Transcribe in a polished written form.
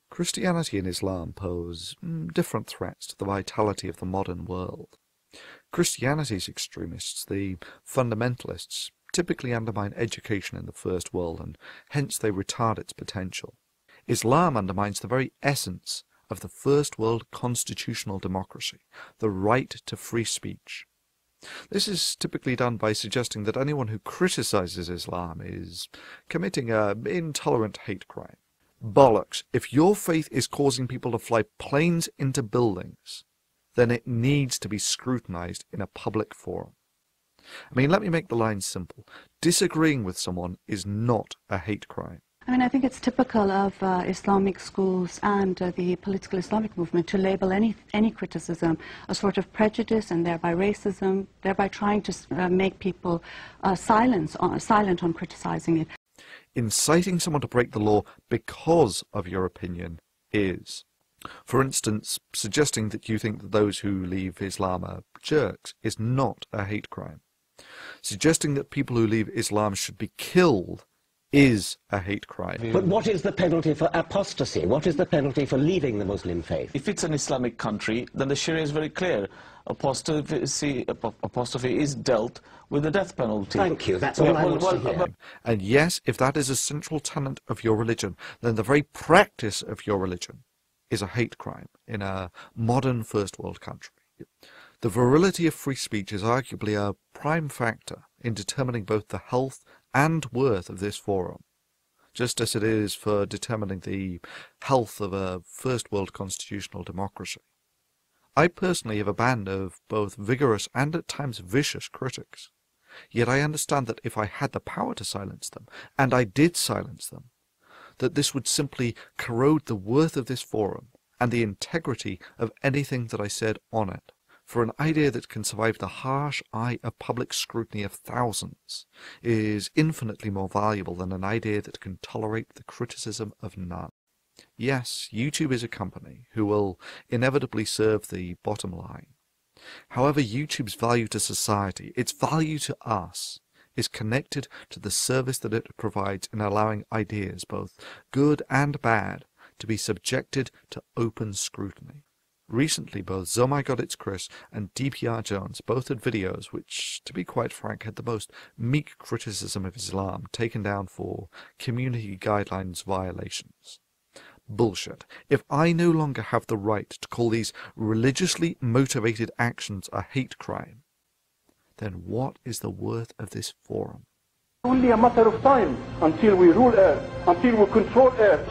Christianity and Islam pose different threats to the vitality of the modern world. Christianity's extremists, the fundamentalists, typically undermine education in the first world and hence they retard its potential. Islam undermines the very essence of the first world constitutional democracy, the right to free speech. This is typically done by suggesting that anyone who criticizes Islam is committing an intolerant hate crime. Bollocks! If your faith is causing people to fly planes into buildings, then it needs to be scrutinized in a public forum. I mean, let me make the line simple. Disagreeing with someone is not a hate crime. I mean, I think it's typical of Islamic schools and the political Islamic movement to label any criticism a sort of prejudice and thereby racism, thereby trying to make people silent on criticizing it. Inciting someone to break the law because of your opinion is. For instance, suggesting that you think that those who leave Islam are jerks is not a hate crime. Suggesting that people who leave Islam should be killed is a hate crime. But what is the penalty for apostasy? What is the penalty for leaving the Muslim faith? If it's an Islamic country, then the Sharia is very clear. Apostasy is dealt with the death penalty. Thank you, that's all I want to hear. And yes, if that is a central tenet of your religion, then the very practice of your religion is a hate crime in a modern first world country. The virility of free speech is arguably a prime factor in determining both the health and worth of this forum, just as it is for determining the health of a first world constitutional democracy. I personally have a band of both vigorous and at times vicious critics, yet I understand that if I had the power to silence them, and I did silence them, that this would simply corrode the worth of this forum and the integrity of anything that I said on it. For an idea that can survive the harsh eye of public scrutiny of thousands is infinitely more valuable than an idea that can tolerate the criticism of none. Yes, YouTube is a company who will inevitably serve the bottom line. However, YouTube's value to society, its value to us, is connected to the service that it provides in allowing ideas, both good and bad, to be subjected to open scrutiny. Recently, both @Chris and dmca Jones both had videos which, to be quite frank, had the most meek criticism of Islam taken down for community guidelines violations. Bullshit. If I no longer have the right to call these religiously motivated actions a hate crime, then what is the worth of this forum? Only a matter of time until we rule Earth, until we control Earth.